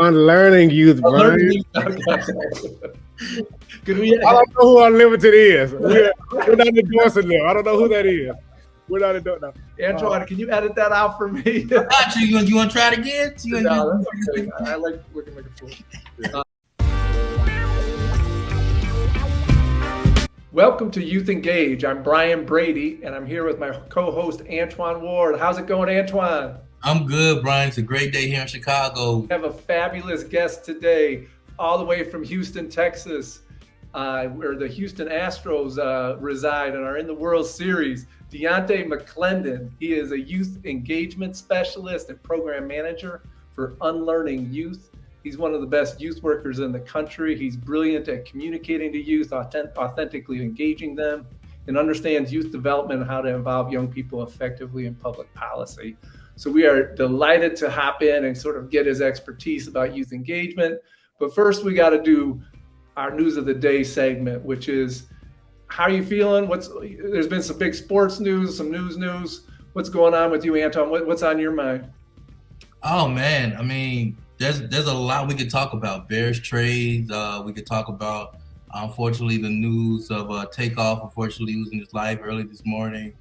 Unlearning youth, Brian. I don't know who Unlimited is. We're not endorsing them. I don't know who that is. We're not endorsing them. Antwan, can you edit that out for me? Got you. You want to try it again? No, that's okay. I like looking like a fool. Welcome to Youth Engage. I'm Brian Brady, and I'm here with my co-host, Antwan Ward. How's it going, Antwan? I'm good, Brian. It's a great day here in Chicago. We have a fabulous guest today, all the way from Houston, Texas, where the Houston Astros reside and are in the World Series. Dionte McClendon. He is a youth engagement specialist and program manager for Unlearning YOUth. He's one of the best youth workers in the country. He's brilliant at communicating to youth, authentically engaging them, and understands youth development and how to involve young people effectively in public policy. So we are delighted to hop in and sort of get his expertise about youth engagement. But first, we got to do our news of the day segment, which is, how are you feeling? There's been some big sports news, some news. What's going on with you, Antwan? What's on your mind? Oh man, I mean, there's a lot we could talk about. Bears trades. We could talk about, unfortunately, the news of Takeoff, unfortunately losing his life early this morning.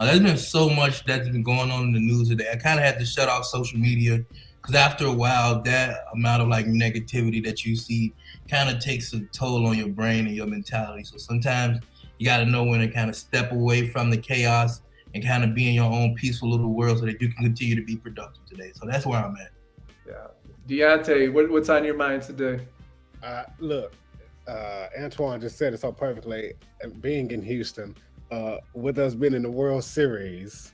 There's been so much that's been going on in the news today. I kind of had to shut off social media because after a while, that amount of like negativity that you see kind of takes a toll on your brain and your mentality. So sometimes you got to know when to kind of step away from the chaos and kind of be in your own peaceful little world so that you can continue to be productive today. So that's where I'm at. Yeah. Deontay, what's on your mind today? Look, Antwan just said it so perfectly. Being in Houston, with us being in the World Series,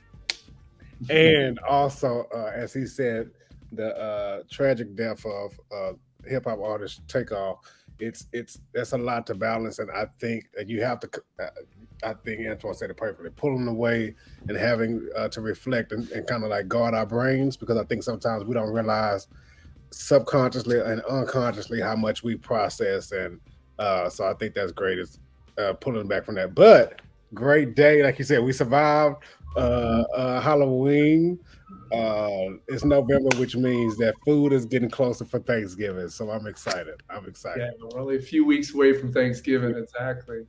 and also, as he said, the tragic death of hip hop artist Takeoff, that's a lot to balance, and I think that you have to. I think Antwan said it perfectly. Pulling away and having to reflect and kind of like guard our brains, because I think sometimes we don't realize subconsciously and unconsciously how much we process, and so I think that's great. Is pulling back from that, but great day, like you said, we survived Halloween. It's November, which means that food is getting closer for Thanksgiving, so I'm excited. Yeah, we're only a few weeks away from Thanksgiving, exactly.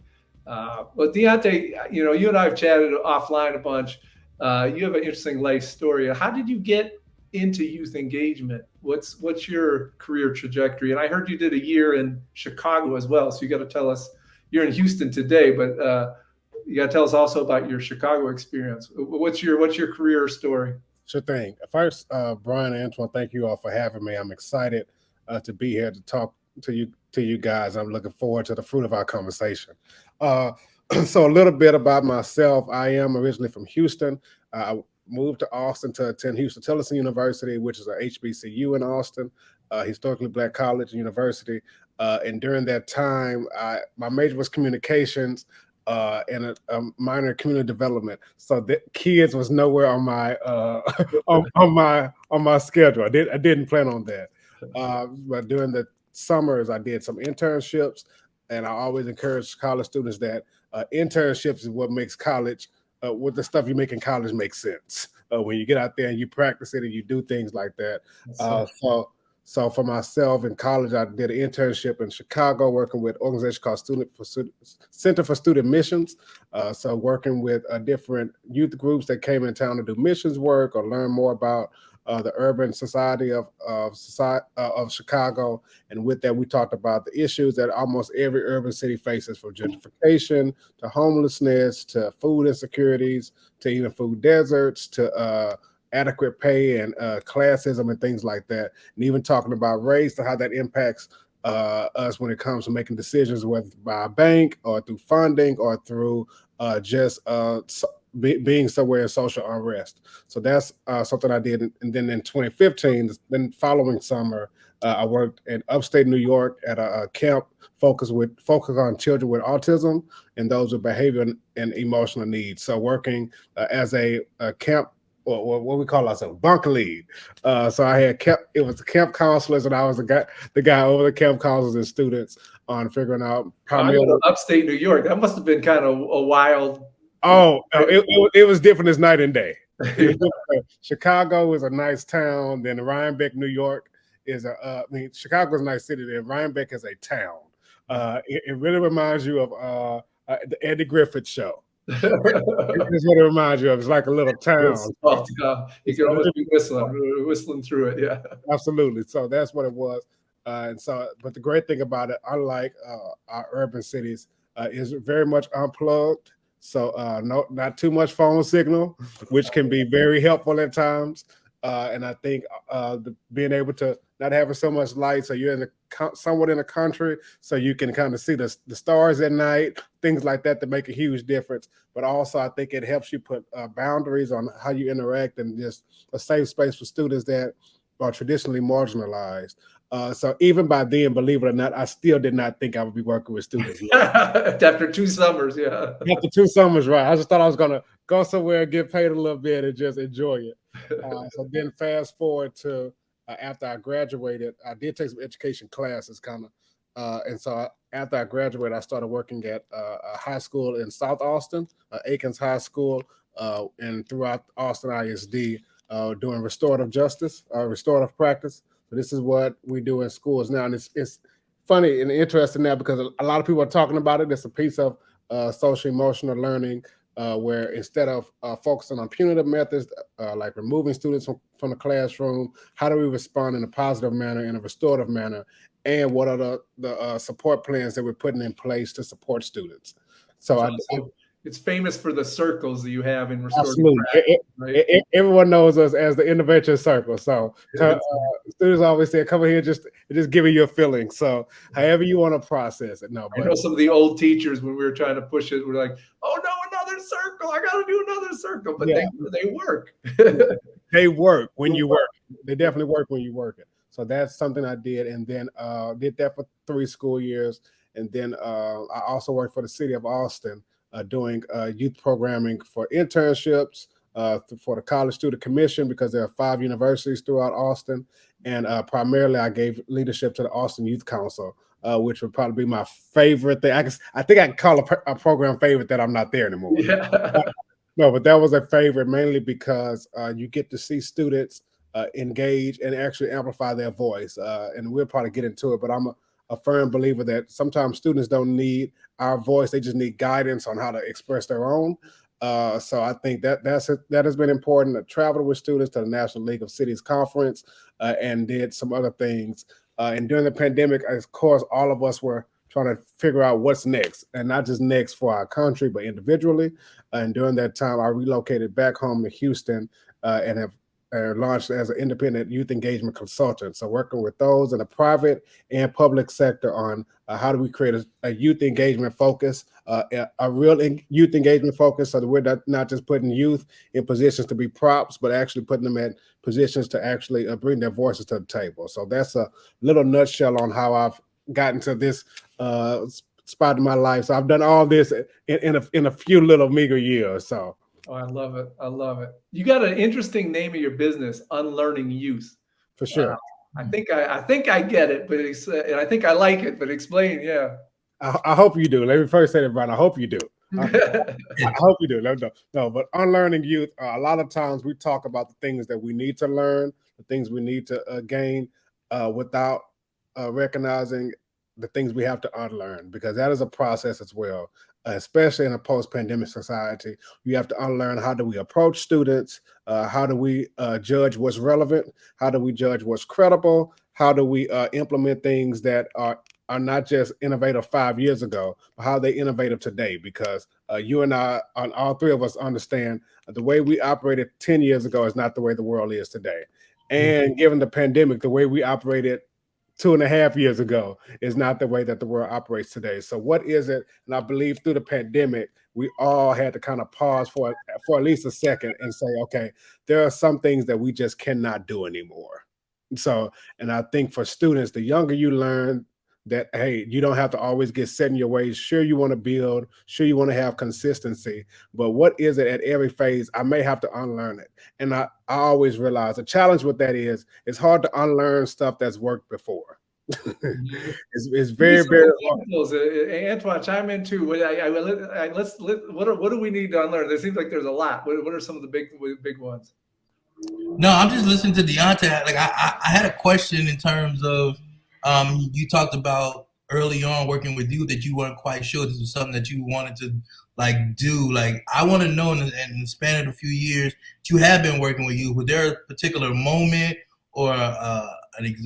Well, Deontay, you and I have chatted offline a bunch. You have an interesting life story. How did you get into youth engagement? What's your career trajectory? And I heard you did a year in Chicago as well, so you got to tell us. You're in Houston today, but you got to tell us also about your Chicago experience. What's your career story? Sure thing. First, Brian and Antwan, thank you all for having me. I'm excited to be here to talk to you guys. I'm looking forward to the fruit of our conversation. So a little bit about myself. I am originally from Houston. I moved to Austin to attend Houston Tillerson University, which is a HBCU in Austin, historically Black college and university. And during that time, my major was communications and a minor in community development. So the kids was nowhere on my on my schedule. I didn't plan on that. But during the summers, I did some internships, and I always encourage college students that internships is what makes college. What the stuff you make in college makes sense when you get out there and you practice it and you do things like that. So for myself in college, I did an internship in Chicago working with an organization called Center for Student Missions. So working with different youth groups that came in town to do missions work or learn more about the urban society of Chicago. And with that, we talked about the issues that almost every urban city faces, from gentrification to homelessness to food insecurities to even food deserts to adequate pay and classism and things like that. And even talking about race and how that impacts us when it comes to making decisions, whether by a bank or through funding or through just being somewhere in social unrest. So that's something I did. And then in 2015, then following summer, I worked in upstate New York at a camp focused on children with autism and those with behavior and emotional needs. So working as a camp, or what we call ourselves, bunk lead. So I had it was the camp counselors, and I was the guy over the camp counselors and students on figuring out. Primarily upstate New York. That must have been kind of a wild. Oh, it was different as night and day. Chicago is a nice town. Then Rhinebeck, New York is I mean, Chicago's a nice city. There, Rhinebeck is a town. It really reminds you of the Eddie Griffith Show. It's what it reminds you of. It's like a little town. You can almost be whistling through it. Yeah, absolutely. So that's what it was. And so, but the great thing about it, unlike our urban cities, is very much unplugged. So not too much phone signal, which can be very helpful at times. And I think being able to not having so much light, so you're somewhat in the country, so you can kind of see the stars at night, things like that make a huge difference. But also, I think it helps you put boundaries on how you interact and just a safe space for students that are traditionally marginalized. So even by then, believe it or not, I still did not think I would be working with students. After 2 summers, yeah. After 2 summers, right. I just thought I was going to go somewhere and get paid a little bit and just enjoy it. So then fast forward to after I graduated, I did take some education classes kind of. And so after I graduated, I started working at a high school in South Austin, Aikens High School, and throughout Austin ISD, doing restorative justice, restorative practice. So this is what we do in schools now. And it's funny and interesting now because a lot of people are talking about it. It's a piece of social emotional learning where instead of focusing on punitive methods, like removing students from the classroom, how do we respond in a positive manner, in a restorative manner? And what are the support plans that we're putting in place to support students? So it's famous for the circles that you have in restorative practice, right? Everyone knows us as the intervention circle. So students always say, "Come here, just giving you a feeling." So however you want to process it. No, I know some of the old teachers when we were trying to push it, we're like, "Oh no, another circle! I got to do another circle." But they work. They work when you work. They definitely work when you work it. So that's something I did, and then did that for 3 school years, and then I also worked for the city of Austin. Doing youth programming for internships for the College Student Commission because there are 5 universities throughout Austin. And primarily I gave leadership to the Austin Youth Council, which would probably be my favorite thing. I think I can call a program favorite that I'm not there anymore. Yeah. No, but that was a favorite mainly because you get to see students engage and actually amplify their voice. And we'll probably get into it, but I'm a firm believer that sometimes students don't need our voice; they just need guidance on how to express their own. So I think that has been important. I traveled with students to the National League of Cities Conference and did some other things. And during the pandemic, of course, all of us were trying to figure out what's next, and not just next for our country, but individually. And during that time, I relocated back home to Houston and have launched as an independent youth engagement consultant. So working with those in the private and public sector on how do we create a youth engagement focus, a real youth engagement focus, so that we're not just putting youth in positions to be props, but actually putting them in positions to actually bring their voices to the table. So that's a little nutshell on how I've gotten to this spot in my life. So I've done all this in a few little meager years. So. Oh, I love it. I love it. You got an interesting name of your business, Unlearning YOUth. For sure. I think I get it, but and I think I like it, but explain. Yeah. I hope you do. Let me first say that, Brian. I hope you do. I hope you do. No, but Unlearning YOUth, a lot of times we talk about the things that we need to learn, the things we need to gain without recognizing the things we have to unlearn, because that is a process as well. Especially in a post-pandemic society, you have to unlearn how do we approach students, how do we judge what's relevant, how do we judge what's credible, how do we implement things that are not just innovative 5 years ago, but how they innovative today, because you and I, all 3 of us understand the way we operated 10 years ago is not the way the world is today. And given the pandemic, the way we operated 2.5 years ago is not the way that the world operates today. So what is it? And I believe through the pandemic, we all had to kind of pause for at least a second and say, okay, there are some things that we just cannot do anymore. So, and I think for students, the younger you learn that, hey, you don't have to always get set in your ways. Sure, you want to build, sure, you want to have consistency, but what is it at every phase? I may have to unlearn it. And I always realize the challenge with that is it's hard to unlearn stuff that's worked before. It's very, very hard. Antwan, chime in too. What do we need to unlearn? There seems like there's a lot. What are some of the big ones? No, I'm just listening to Dionte. Like I had a question in terms of you talked about early on working with you that you weren't quite sure this was something that you wanted to like do. Like I want to know in the span of a few years that you have been working with you. Was there a particular moment or an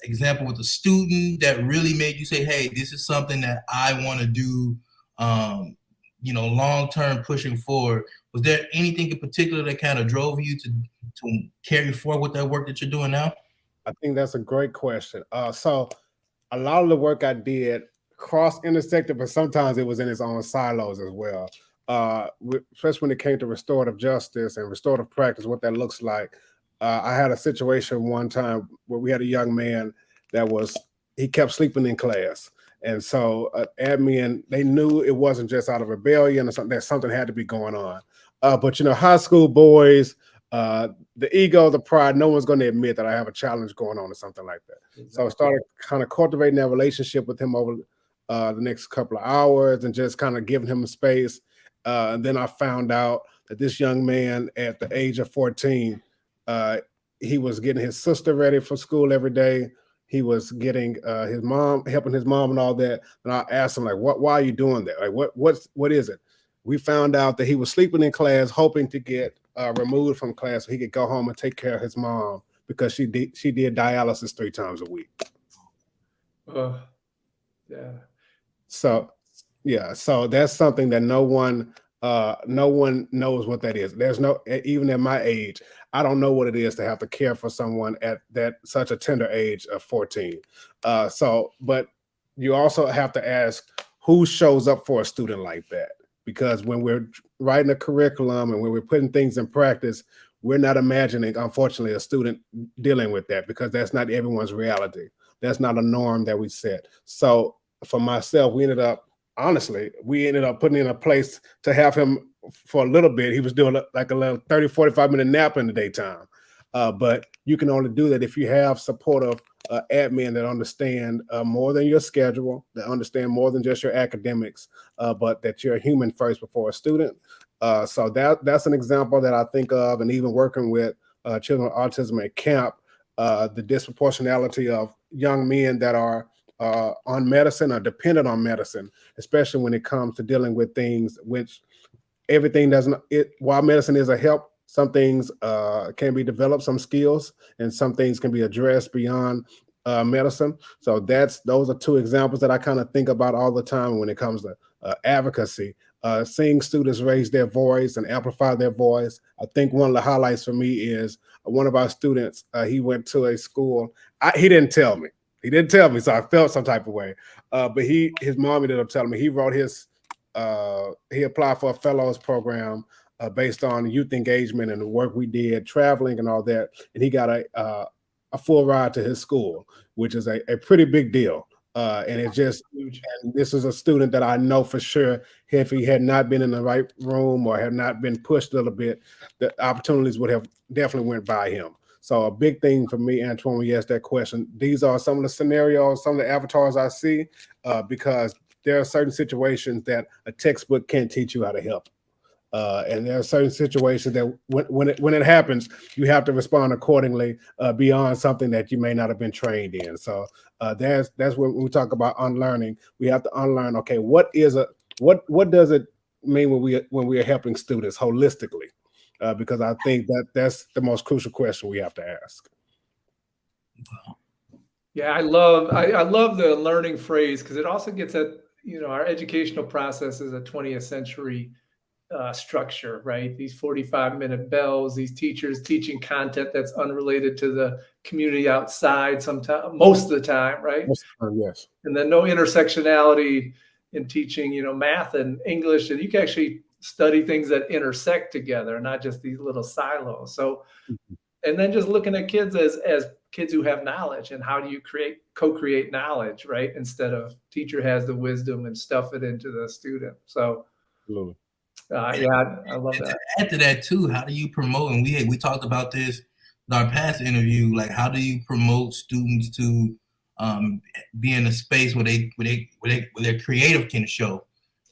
example with a student that really made you say, "Hey, this is something that I want to do"? Long term pushing forward. Was there anything in particular that kind of drove you to carry forward with that work that you're doing now? I think that's a great question. So a lot of the work I did cross intersected, but sometimes it was in its own silos as well. Especially when it came to restorative justice and restorative practice, what that looks like. I had a situation one time where we had a young man that he kept sleeping in class. And so admin, they knew it wasn't just out of rebellion or something, that something had to be going on. But high school boys, the ego, the pride, no one's going to admit that I have a challenge going on or something like that. Exactly. So I started kind of cultivating that relationship with him over the next couple of hours and just kind of giving him a space. And then I found out that this young man at the age of 14, he was getting his sister ready for school every day. He was getting helping his mom and all that. And I asked him, like, why are you doing that? Like, what is it? We found out that he was sleeping in class, hoping to get removed from class so he could go home and take care of his mom because she did dialysis 3 times a week. Yeah. So that's something that no one knows what that is. There's even at my age, I don't know what it is to have to care for someone at such a tender age of 14. But you also have to ask who shows up for a student like that. Because when we're writing a curriculum and when we're putting things in practice, we're not imagining, unfortunately, a student dealing with that because that's not everyone's reality. That's not a norm that we set. So for myself, we ended up putting in a place to have him for a little bit. He was doing like a little 30, 45-minute nap in the daytime. But you can only do that if you have supportive admin that understand more than your schedule, that understand more than just your academics, but that you're a human first before a student. So that's an example that I think of, and even working with children with autism at camp, the disproportionality of young men that are on medicine or dependent on medicine, especially when it comes to dealing with things which everything doesn't. While medicine is a help, some things can be developed, some skills, and some things can be addressed beyond medicine. So those are 2 examples that I kind of think about all the time when it comes to advocacy. Seeing students raise their voice and amplify their voice. I think one of the highlights for me is one of our students. He went to a school. He didn't tell me. So I felt some type of way. But his mom ended up telling me he wrote he applied for a fellows program based on youth engagement and the work we did, traveling and all that. And he got a full ride to his school, which is a pretty big deal. And it's just huge. And this is a student that I know for sure, if he had not been in the right room or had not been pushed a little bit, the opportunities would have definitely went by him. So a big thing for me, Antwan, when you ask that question, these are some of the scenarios, some of the avatars I see, because there are certain situations that a textbook can't teach you how to help. And there are certain situations that when it happens, you have to respond accordingly beyond something that you may not have been trained in. So that's when we talk about unlearning. We have to unlearn. Okay, what does it mean when we are helping students holistically? Because I think that's the most crucial question we have to ask. Yeah, I love the learning phrase because it also gets at our educational process is a 20th century structure, right? These 45-minute bells, these teachers teaching content that's unrelated to the community outside most of the time, right? Most of the time, yes. And then no intersectionality in teaching, math and English, and you can actually study things that intersect together, not just these little silos. So, and then just looking at kids as kids who have knowledge, and how do you co-create knowledge, right? Instead of teacher has the wisdom and stuff it into the student. So, absolutely. Yeah, I love that. To add to that too, how do you promote? And we talked about this in our past interview. Like, how do you promote students to be in a space where their creative can show?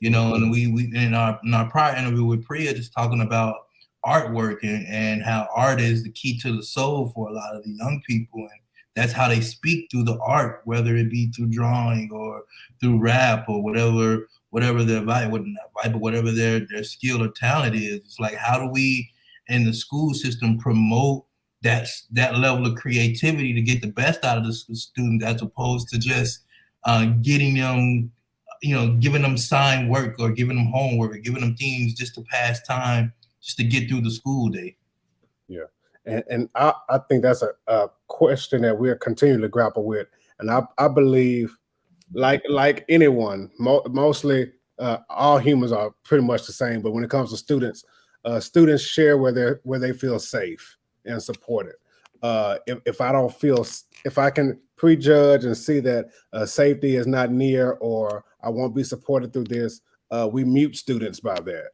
And we in our prior interview with Priya, just talking about artwork and how art is the key to the soul for a lot of the young people. And that's how they speak through the art, whether it be through drawing or through rap or whatever their whatever their skill or talent is. It's like, how do we in the school system promote that level of creativity to get the best out of the students, as opposed to just getting them, giving them signed work or giving them homework or giving them things just to pass time, just to get through the school day. Yeah. And I think that's a question that we're continuing to grapple with. And I believe, like anyone, mostly all humans are pretty much the same. But when it comes to students, students share where they feel safe and supported. If I can prejudge and see that safety is not near, or I won't be supported through this, we mute students by that.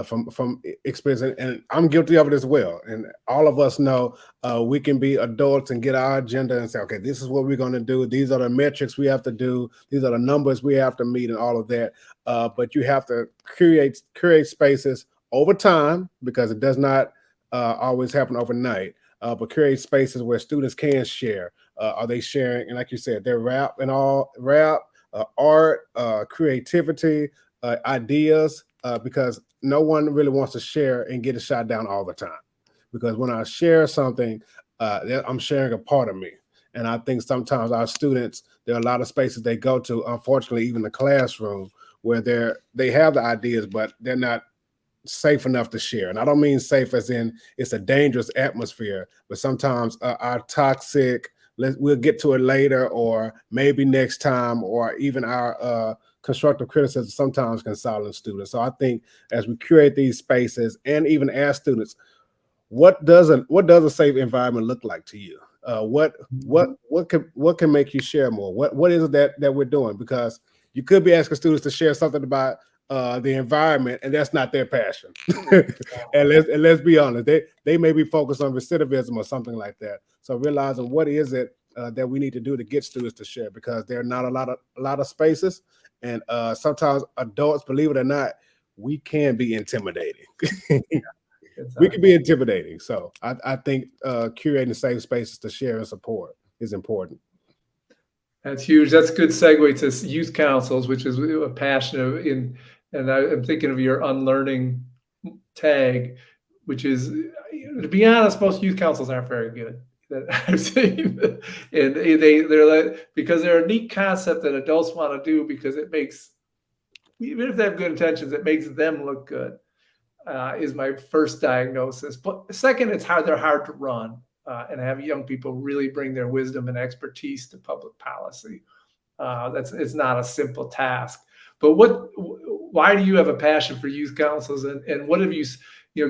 From experience, and I'm guilty of it as well. And all of us know we can be adults and get our agenda and say, okay, this is what we're going to do. These are the metrics we have to do. These are the numbers we have to meet, and all of that. But you have to create spaces over time, because it does not always happen overnight. But create spaces where students can share. Are they sharing? And like you said, their rap, art, creativity, ideas. Because no one really wants to share and get it shot down all the time. Because when I share something, I'm sharing a part of me. And I think sometimes our students, there are a lot of spaces they go to, unfortunately, even the classroom, where they have the ideas, but they're not safe enough to share. And I don't mean safe as in it's a dangerous atmosphere, but sometimes our toxic, we'll get to it later, or maybe next time, or even our constructive criticism sometimes can silence students. So I think as we curate these spaces and even ask students, what does a safe environment look like to you? What can make you share more? What is it that we're doing? Because you could be asking students to share something about the environment, and that's not their passion. And let's be honest, they may be focused on recidivism or something like that. So realizing what is it that we need to do to get students to share, because there are not a lot of spaces. And sometimes adults, believe it or not, we can be intimidating. We can be intimidating. So I think curating safe spaces to share and support is important. That's huge. That's a good segue to youth councils, which is a passion in. And I'm thinking of your unlearning tag, which is, to be honest, most youth councils aren't very good that I've seen, and they're like, because they're a neat concept that adults want to do, because it makes, even if they have good intentions, it makes them look good. Is my first diagnosis. But second, they're hard to run and have young people really bring their wisdom and expertise to public policy. It's not a simple task. But why do you have a passion for youth councils, and what have you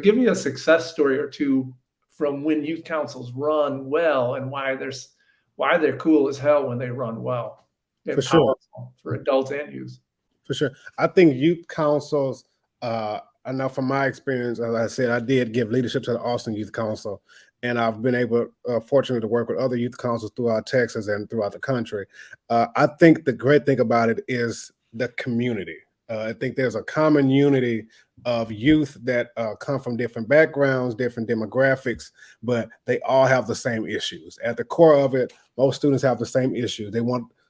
give me a success story or two from when youth councils run well, and why they're cool as hell when they run well. For sure. For adults and youth. For sure. I think youth councils, I know from my experience, as I said, I did give leadership to the Austin Youth Council, and I've been fortunate to work with other youth councils throughout Texas and throughout the country. I think the great thing about it is the community. I think there's a common unity of youth that come from different backgrounds, different demographics, but they all have the same issues. At the core of it, most students have the same issues.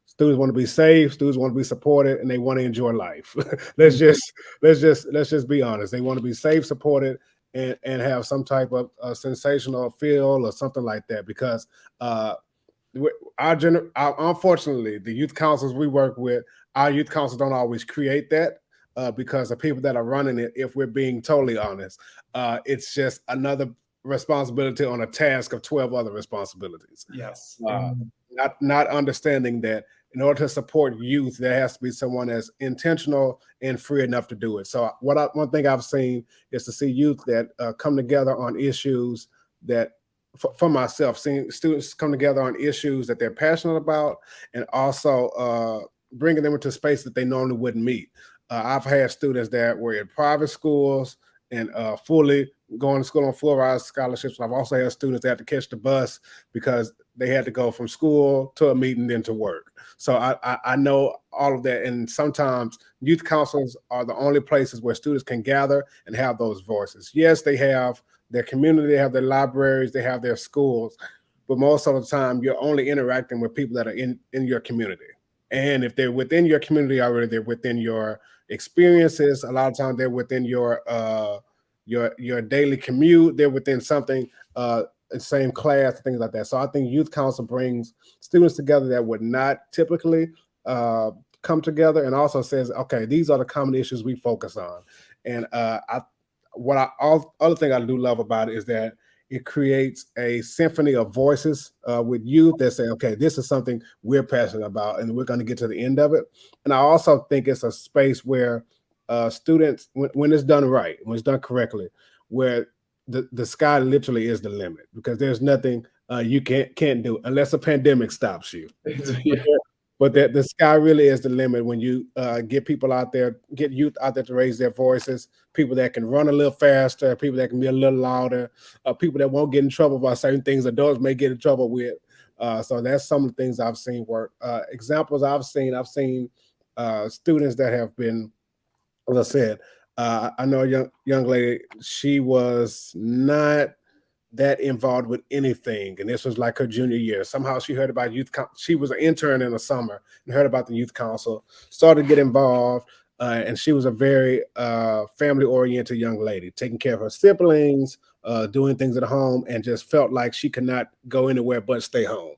Students want to be safe, students want to be supported, and they want to enjoy life. let's just be honest. They want to be safe, supported, and have some type of sensational feel or something like that. Because unfortunately, the youth councils we work with, our youth councils don't always create that, because the people that are running it, if we're being totally honest, it's just another responsibility on a task of 12 other responsibilities. Yes. Not understanding that in order to support youth, there has to be someone that's intentional and free enough to do it. So one thing I've seen is to see youth that come together on issues that, for myself, seeing students come together on issues that they're passionate about, and also bringing them into space that they normally wouldn't meet. I've had students that were in private schools and fully going to school on full ride scholarships. I've also had students that had to catch the bus because they had to go from school to a meeting, then to work. So I know all of that. And sometimes youth councils are the only places where students can gather and have those voices. Yes, they have their community, they have their libraries, they have their schools, but most of the time you're only interacting with people that are in your community. And if they're within your community already, they're within your experiences. A lot of times they're within your daily commute. They're within something, same class, things like that. So I think youth council brings students together that would not typically come together, and also says, okay, these are the common issues we focus on. And other thing I do love about it is that it creates a symphony of voices with youth that say, okay, this is something we're passionate about, and we're going to get to the end of it. And I also think it's a space where students, when it's done right, when it's done correctly, where the sky literally is the limit, because there's nothing you can't do unless a pandemic stops you. Yeah. But the sky really is the limit when you get people out there, get youth out there to raise their voices, people that can run a little faster, people that can be a little louder, people that won't get in trouble by certain things adults may get in trouble with. So that's some of the things I've seen work. Examples I've seen students that have been, as I said, I know a young lady, she was not that involved with anything, and this was like her junior year. Somehow she heard about she was an intern in the summer and heard about the youth council, started to get involved, and she was a very family-oriented young lady, taking care of her siblings, doing things at home, and just felt like she could not go anywhere but stay home.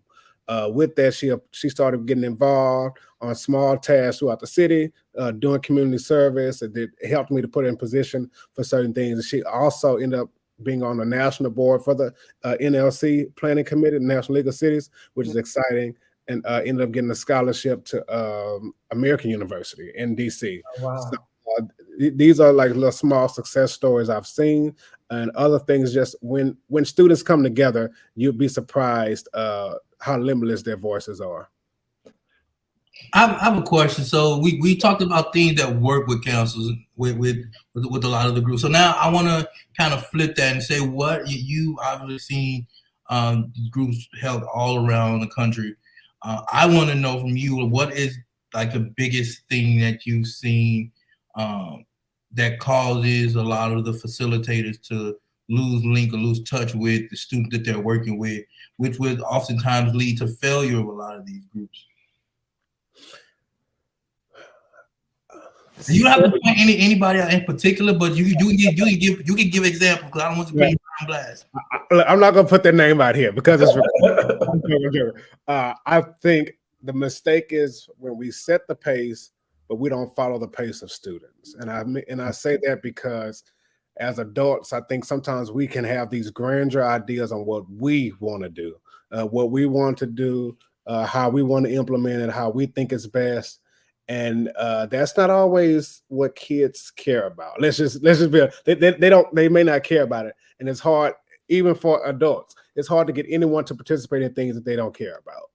With that, she started getting involved on small tasks throughout the city, doing community service. It helped me to put her in position for certain things. And she also ended up being on the national board for the NLC Planning Committee, National League of Cities, which is exciting, and ended up getting a scholarship to American University in DC. Oh, wow. So, these are like little small success stories I've seen, and other things. Just when students come together, you'd be surprised how limitless their voices are. I have a question. So we talked about things that work with councils, with a lot of the groups. So now I want to kind of flip that and say, what you obviously seen groups held all around the country. I want to know from you, what is like the biggest thing that you've seen that causes a lot of the facilitators to lose link or lose touch with the student that they're working with, which would oftentimes lead to failure of a lot of these groups? You don't have to point anybody out in particular, but you can give examples, because I don't want to put you on blast. I'm not going to put their name out here because it's. I think the mistake is when we set the pace, but we don't follow the pace of students. And I say that because as adults, I think sometimes we can have these grandeur ideas on what we want to do, how we want to implement it, how we think it's best. And that's not always what kids care about. Let's just be. They may not care about it, and it's hard even for adults. It's hard to get anyone to participate in things that they don't care about.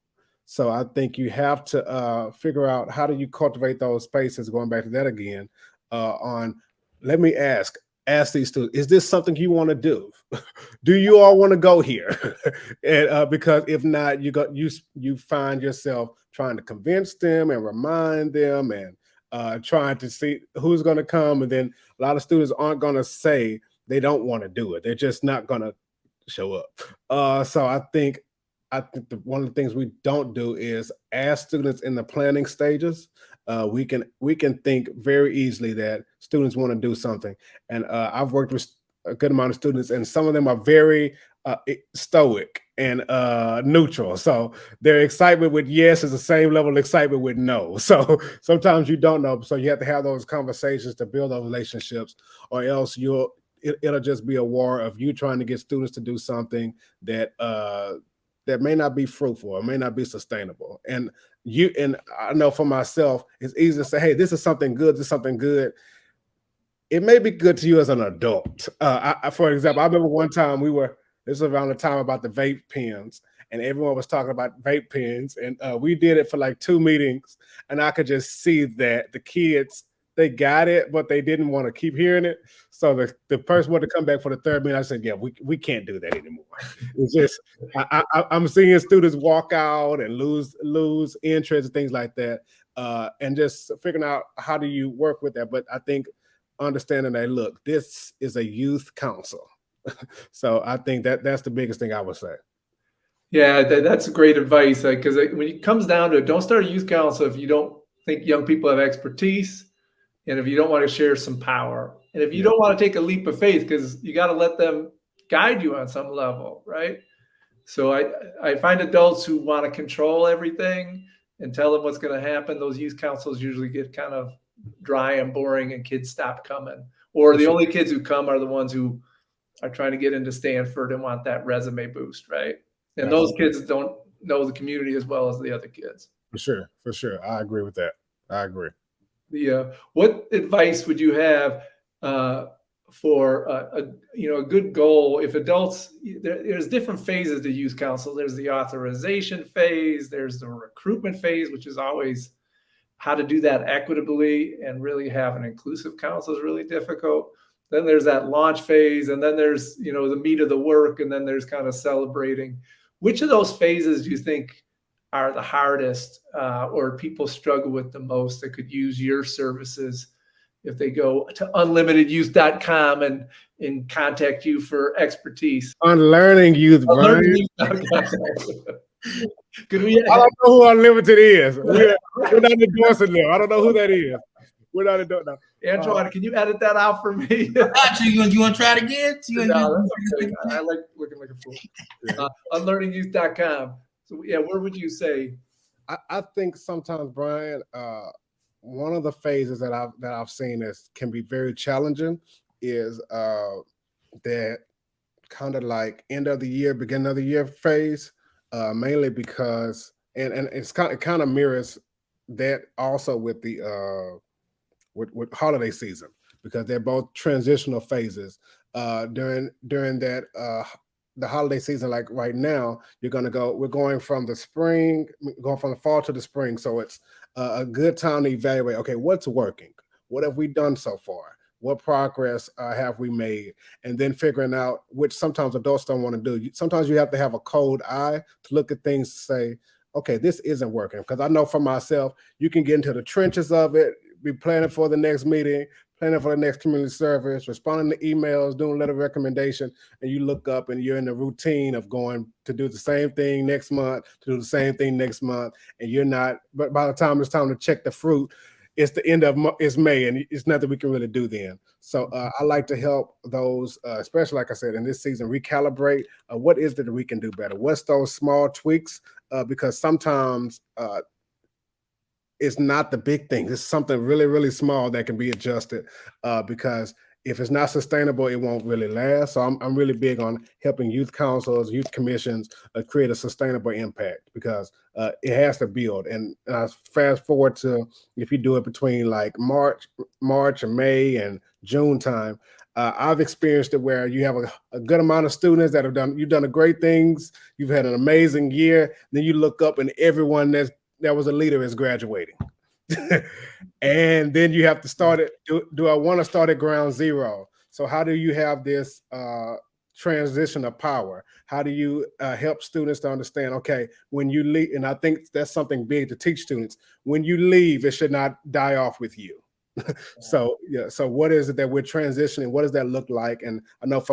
So I think you have to figure out, how do you cultivate those spaces. Going back to that again, let me ask these students, is this something you want to do? Do you all want to go here? And because if not, you find yourself trying to convince them and remind them, and trying to see who's going to come. And then a lot of students aren't going to say they don't want to do it. They're just not going to show up. So I think one of the things we don't do is ask students in the planning stages. We can think very easily that students want to do something. And I've worked with a good amount of students, and some of them are very stoic and neutral. So their excitement with yes is the same level of excitement with no. So sometimes you don't know. So you have to have those conversations to build those relationships, or else it'll just be a war of you trying to get students to do something that may not be fruitful or may not be sustainable. And I know for myself, it's easy to say, hey, this is something good, this is something good. It may be good to you as an adult. For example, I remember one time this was around the time about the vape pens, and everyone was talking about vape pens, and we did it for like 2 meetings, and I could just see that the kids, they got it, but they didn't want to keep hearing it. So the person wanted to come back for the third meeting. I said, yeah, we can't do that anymore. It's just I'm seeing students walk out and lose interest and things like that, and just figuring out how do you work with that. But I think understanding that, look, this is a youth council. So I think that's the biggest thing I would say. Yeah, that's great advice. Because when it comes down to it, don't start a youth council if you don't think young people have expertise, and if you don't want to share some power, and if you don't want to take a leap of faith, because you got to let them guide you on some level, right? So I find adults who want to control everything and tell them what's going to happen. Those youth councils usually get kind of dry and boring, and kids stop coming. Or the only kids who come are the ones who are trying to get into Stanford and want that resume boost, right? And those kids don't know the community as well as the other kids. For sure. I agree with that. I agree. What advice would you have for a good goal? If adults, there's different phases to youth council. There's the authorization phase. There's the recruitment phase, which is always how to do that equitably and really have an inclusive council is really difficult. Then there's that launch phase, and then there's the meat of the work, and then there's kind of celebrating. Which of those phases do you think are the hardest, or people struggle with the most that could use your services if they go to unlimitedyouth.com and contact you for expertise? Unlearning YOUth, Brian. Could we? I don't know who Unlimited is. We're not endorsing them. I don't know who that is. We're not endorsing. Antwan, can you edit that out for me? You want to try it again? No, that's okay. I like looking like a fool. Unlearningyouth.com. So where would you say? I think sometimes, Brian, one of the phases that I've seen can be very challenging is that kind of like end of the year, beginning of the year phase, mainly because and it kind of mirrors that also with the with holiday season, because they're both transitional phases during that the holiday season. Like right now, we're going from the fall to the spring. So it's a good time to evaluate, okay, what's working? What have we done so far? What progress have we made? And then figuring out, which sometimes adults don't want to do. Sometimes you have to have a cold eye to look at things, to say, okay, this isn't working. Because I know for myself, you can get into the trenches of it, be planning for the next meeting, planning for the next community service, responding to emails, doing letter of recommendation, and you look up and you're in the routine of going to do the same thing next month, to do the same thing next month, and you're not, but by the time it's time to check the fruit, it's the end of it's May, and it's nothing we can really do then. So I like to help those, especially like I said, in this season, recalibrate what is it that we can do better? What's those small tweaks? Because sometimes it's not the big thing. It's something really, really small that can be adjusted, because if it's not sustainable, it won't really last. So I'm really big on helping youth councils, youth commissions create a sustainable impact, because it has to build. And fast forward to if you do it between like March and May and June time, I've experienced it where you have a good amount of students that you've done great things. You've had an amazing year. Then you look up and everyone that was a leader is graduating. And then you have to start it. Do I want to start at ground zero? So how do you have this transition of power? How do you help students to understand, okay, when you leave, and I think that's something big to teach students, when you leave, it should not die off with you. So what is it that we're transitioning? What does that look like? And I know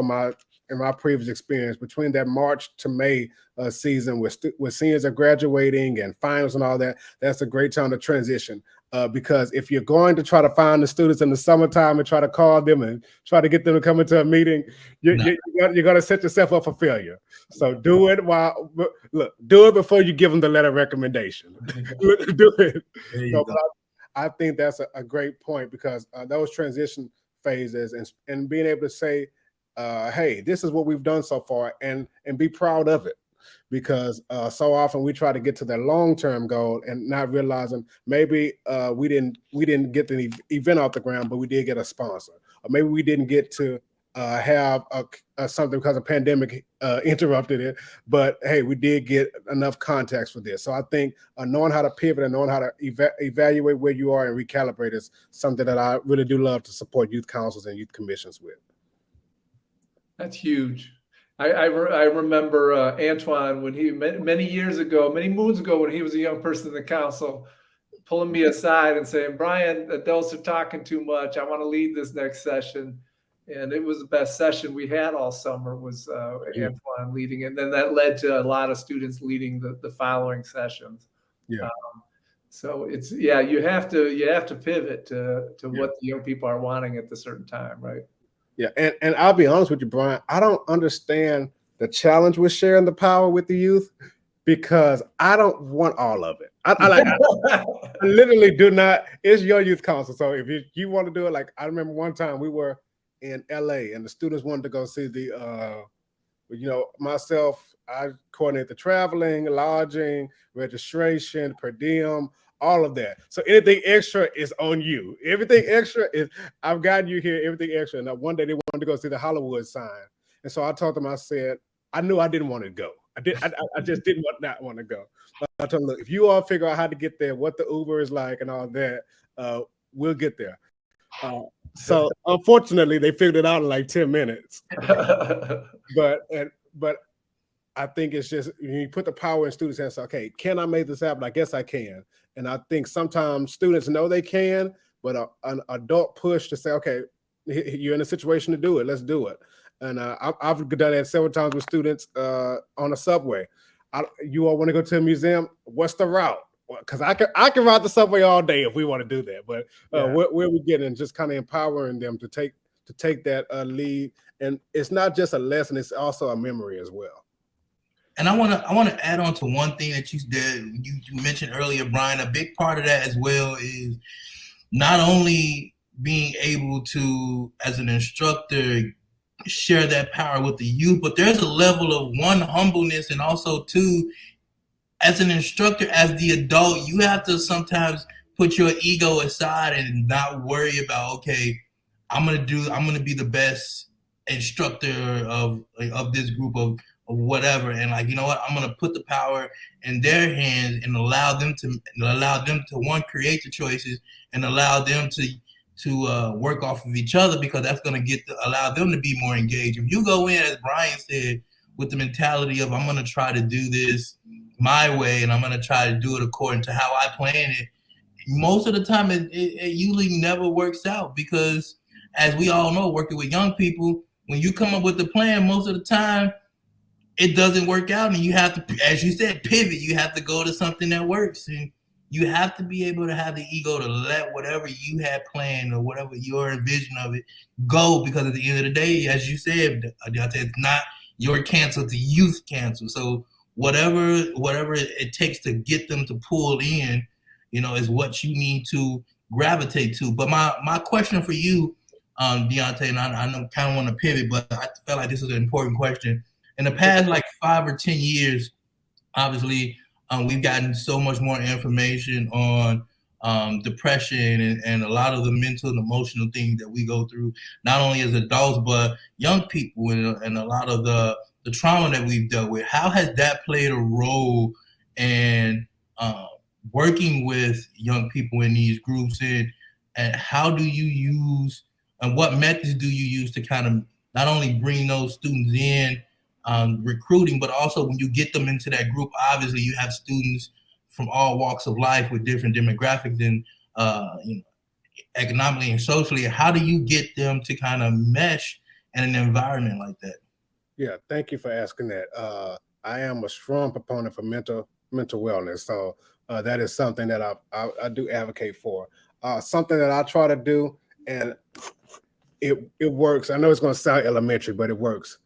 in my previous experience, between that March to May season, where seniors are graduating and finals and all that, that's a great time to transition. Because if you're going to try to find the students in the summertime and try to call them and try to get them to come into a meeting, you're going to set yourself up for failure. So do it do it before you give them the letter of recommendation. Do it. I think that's a great point, because those transition phases and being able to say, hey, this is what we've done so far, and be proud of it, because so often we try to get to that long-term goal and not realizing maybe we didn't get the event off the ground, but we did get a sponsor, or maybe we didn't get to have something because of pandemic interrupted it. But hey, we did get enough context for this. So I think knowing how to pivot and knowing how to evaluate where you are and recalibrate is something that I really do love to support youth councils and youth commissions with. That's huge. I remember Antwan when he many moons ago when he was a young person in the council, pulling me aside and saying, Brian, adults are talking too much. I want to lead this next session. And it was the best session we had all summer was Antwan leading. And then that led to a lot of students leading the following sessions. Yeah. So it's, you have to pivot to what the young people are wanting at the certain time, right? Yeah. And I'll be honest with you, Brian, I don't understand the challenge with sharing the power with the youth because I don't want all of it. I literally do not. It's your youth council. So if you want to do it, like I remember one time we were in LA and the students wanted to go see the myself, I coordinate the traveling, lodging, registration, per diem, all of that. So anything extra is on you. Everything extra is I've gotten you here, everything extra. And one day they wanted to go see the Hollywood sign. And so I told them, I said, I knew I didn't want to go. I just didn't not want to go. But I told them, look, if you all figure out how to get there, what the Uber is like and all that, we'll get there. So unfortunately, they figured it out in like 10 minutes. But I think it's just you put the power in students' hands. Okay, can I make this happen? I guess I can. And I think sometimes students know they can, but an adult push to say, okay, you're in a situation to do it. Let's do it. And I've done that several times with students on a subway. You all want to go to a museum? What's the route? Because I can ride the subway all day if we want to do that. But where we getting just kind of empowering them to take that lead. And it's not just a lesson; it's also a memory as well. And I want to add on to one thing that you mentioned earlier, Brian. A big part of that as well is not only being able to, as an instructor, share that power with the youth, but there's a level of humbleness, and also two, as an instructor, as the adult, you have to sometimes put your ego aside and not worry about, okay, I'm gonna be the best instructor of this group of whatever, and like, you know what, I'm gonna put the power in their hands and allow them to one, create the choices and allow them to work off of each other, because that's gonna allow them to be more engaged. If you go in, as Brian said, with the mentality of I'm gonna try to do this my way and I'm gonna try to do it according to how I plan it, most of the time it usually never works out, because as we all know, working with young people, when you come up with the plan, most of the time it doesn't work out, and you have to, as you said, pivot. You have to go to something that works, and you have to be able to have the ego to let whatever you had planned or whatever your vision of it go, because at the end of the day, as you said, it's not your cancel, it's youth cancel. So whatever it takes to get them to pull in, is what you need to gravitate to. But my question for you, Dionte, and I know kind of want to pivot, but I felt like this is an important question. In the past, like 5 or 10 years, obviously, we've gotten so much more information on depression and a lot of the mental and emotional things that we go through, not only as adults, but young people, and a lot of the trauma that we've dealt with. How has that played a role in working with young people in these groups, and how do you use, and what methods do you use to kind of not only bring those students in, recruiting, but also when you get them into that group, obviously you have students from all walks of life with different demographics and economically and socially. How do you get them to kind of mesh in an environment like that? Yeah, thank you for asking that. I am a strong proponent for mental wellness, so that is something that I do advocate for. Something that I try to do, and it works. I know it's going to sound elementary, but it works.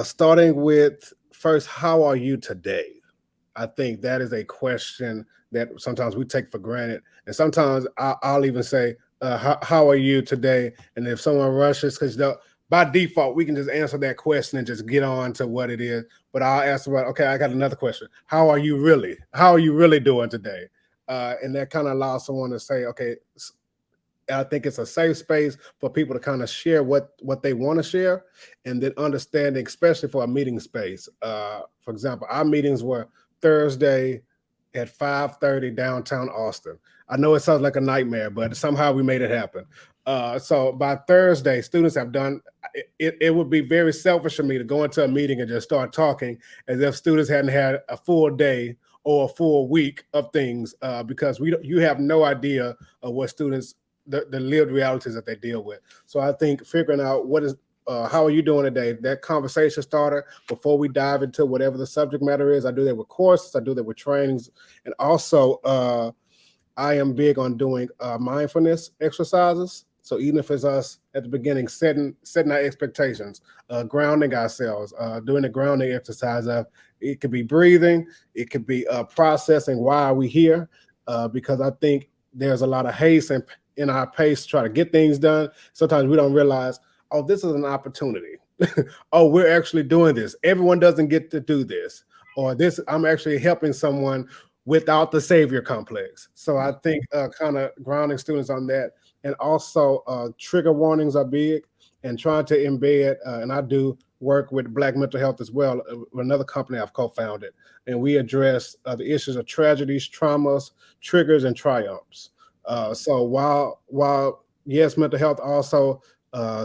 Starting with first, how are you today? I think that is a question that sometimes we take for granted. And sometimes I'll even say, how are you today? And if someone rushes, because by default, we can just answer that question and just get on to what it is. But I'll ask about, okay, I got another question. How are you really? How are you really doing today? And that kind of allows someone to say, okay, I think it's a safe space for people to kind of share what they want to share, and then understanding, especially for a meeting space. For example, our meetings were Thursday at 5:30 downtown Austin. I know it sounds like a nightmare, but somehow we made it happen. So by Thursday, students have done it. It would be very selfish of me to go into a meeting and just start talking as if students hadn't had a full day or a full week of things, because you have no idea of what students, the lived realities that they deal with. So I think figuring out how are you doing today? That conversation starter before we dive into whatever the subject matter is. I do that with courses. I do that with trainings. And also, I am big on doing mindfulness exercises. So even if it's us at the beginning, setting our expectations, grounding ourselves, doing a grounding exercise of, it could be breathing, it could be processing why are we here, because I think there's a lot of haste in our pace to try to get things done. Sometimes we don't realize, oh, this is an opportunity. Oh, we're actually doing this. Everyone doesn't get to do this. Or this, I'm actually helping someone without the savior complex. So I think kind of grounding students on that. And also trigger warnings are big, and trying to embed, and I do work with Black mental health as well, another company I've co-founded. And we address the issues of tragedies, traumas, triggers, and triumphs. So while yes, mental health also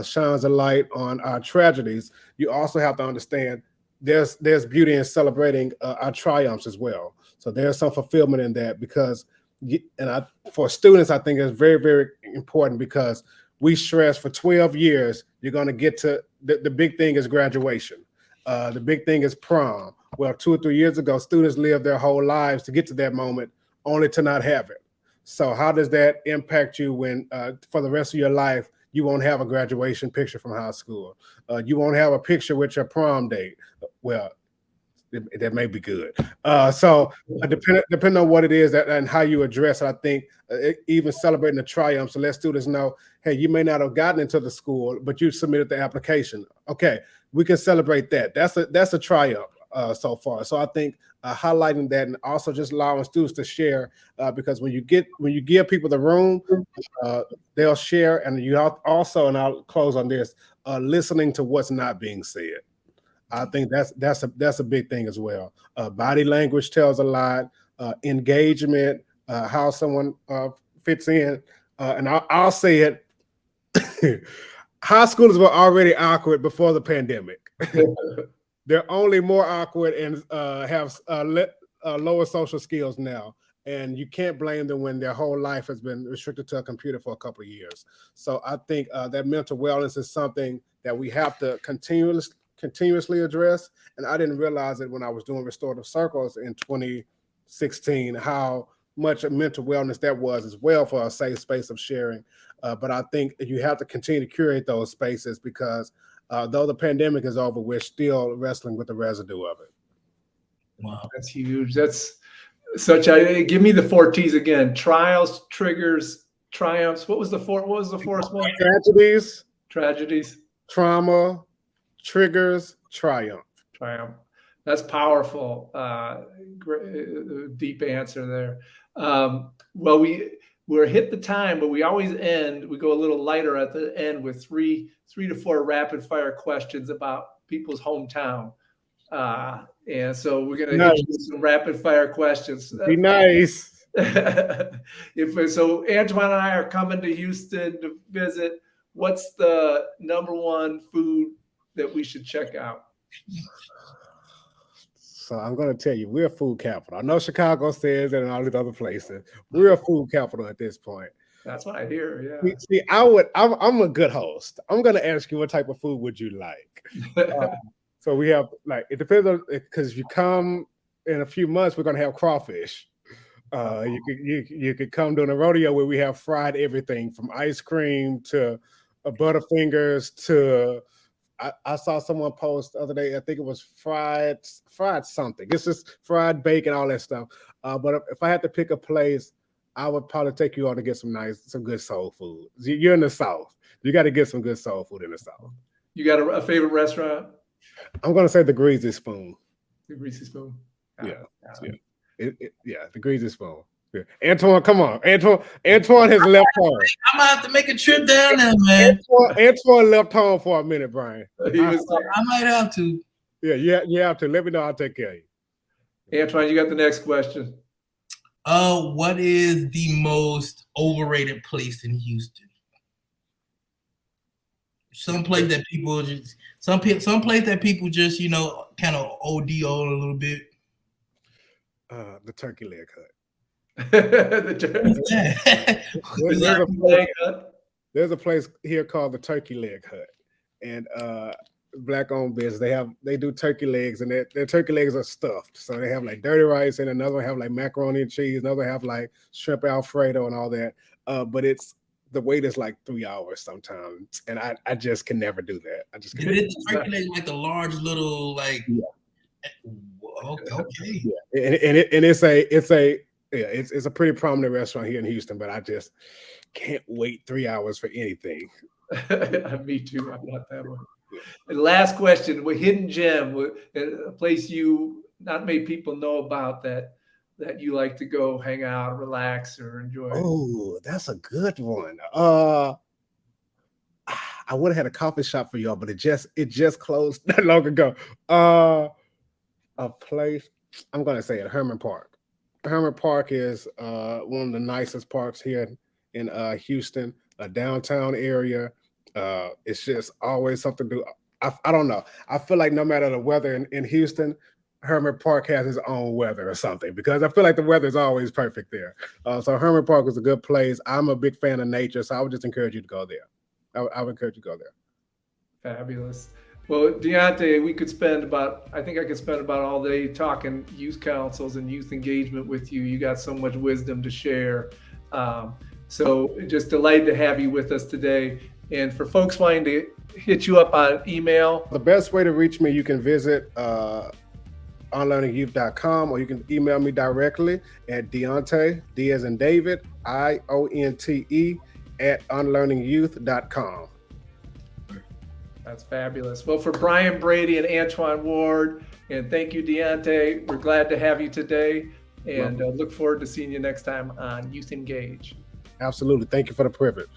shines a light on our tragedies, you also have to understand there's beauty in celebrating our triumphs as well. So there's some fulfillment in that, because for students, I think it's very, very important, because we stress for 12 years, you're going to get to the big thing is graduation. The big thing is prom. Well, 2 or 3 years ago, students lived their whole lives to get to that moment, only to not have it. So how does that impact you when for the rest of your life, you won't have a graduation picture from high school? You won't have a picture with your prom date. Well, that may be good. So depending on what it is and how you address it, I think even celebrating the triumphs to let students know, hey, you may not have gotten into the school, but you submitted the application. Okay, we can celebrate that. That's a triumph so far. So I think highlighting that, and also just allowing students to share, because when you give people the room, they'll share. And you also, and I'll close on this, listening to what's not being said. I think that's a big thing as well. Body language tells a lot. Engagement, how someone fits in, and I'll say it. High schoolers were already awkward before the pandemic. They're only more awkward and have lower social skills now. And you can't blame them when their whole life has been restricted to a computer for a couple of years. So I think that mental wellness is something that we have to continuously address. And I didn't realize it when I was doing restorative circles in 2016, how much mental wellness that was as well, for a safe space of sharing. But I think you have to continue to curate those spaces, because though the pandemic is over, we're still wrestling with the residue of it. Wow, that's huge. That's such a, give me the 4 T's again: trials, triggers, triumphs. What was the fourth one? Tragedies, trauma, triggers, triumph. That's powerful. Great, deep answer there. Well, we're hit the time, but we always end. We go a little lighter at the end with three to four rapid fire questions about people's hometown. And so we're gonna hit you with some rapid fire questions. Be nice. So Antwan and I are coming to Houston to visit. What's the #1 food that we should check out? So I'm going to tell you, we're a food capital. I know Chicago says that, and all these other places. We're a food capital at this point. That's what I hear. Yeah. See, I'm a good host. I'm going to ask you, what type of food would you like? So we have, like, it depends on, because if you come in a few months, we're going to have crawfish. You could come during a rodeo where we have fried everything from ice cream to Butterfingers to. I saw someone post the other day, I think it was fried something. It's just fried bacon, all that stuff. But if I had to pick a place, I would probably take you on to get some good soul food. You're in the South. You got to get some good soul food in the South. You got a favorite restaurant? I'm going to say the Greasy Spoon. The Greasy Spoon. Yeah. The Greasy Spoon. Yeah. Antwan, come on. Antwan has left home. I'm gonna have to make a trip down there, man. Antwan left home for a minute, Brian. I might have to. Yeah, you have to. Let me know. I'll take care of you. Antwan, you got the next question. What is the most overrated place in Houston? Some place that people just kind of OD on a little bit. The turkey leg hut. There's a place here called the Turkey Leg Hut, and black-owned business. They do turkey legs, and their turkey legs are stuffed. So they have like dirty rice, and another one have like macaroni and cheese, another have like shrimp Alfredo and all that. But the wait is like 3 hours sometimes, and I just can never do that. I just can't. Is the turkey leg like the large little like? Yeah. Okay. Yeah, and it's a pretty prominent restaurant here in Houston, but I just can't wait 3 hours for anything. Me too. I'm not that one. And last question: a hidden gem, a place you not many people know about that you like to go hang out, relax, or enjoy. Oh, that's a good one. I would have had a coffee shop for y'all, but it just closed not long ago. A place, I'm gonna say it, Herman Park. Herman Park is one of the nicest parks here in Houston, a downtown area. It's just always something to do. I don't know. I feel like no matter the weather in Houston, Herman Park has its own weather or something, because I feel like the weather is always perfect there. So Herman Park is a good place. I'm a big fan of nature, so I would just encourage you to go there. I would encourage you to go there. Fabulous. Well, Dionte, I think I could spend about all day talking youth councils and youth engagement with you. You got so much wisdom to share. So just delighted to have you with us today. And for folks wanting to hit you up on email. The best way to reach me, you can visit unlearningyouth.com, or you can email me directly at Dionte, D as in David, IONTE @unlearningyouth.com. That's fabulous. Well, for Brian Brady and Antwan Ward, and thank you, Dionte. We're glad to have you today, and look forward to seeing you next time on Youth Engage. Absolutely. Thank you for the privilege.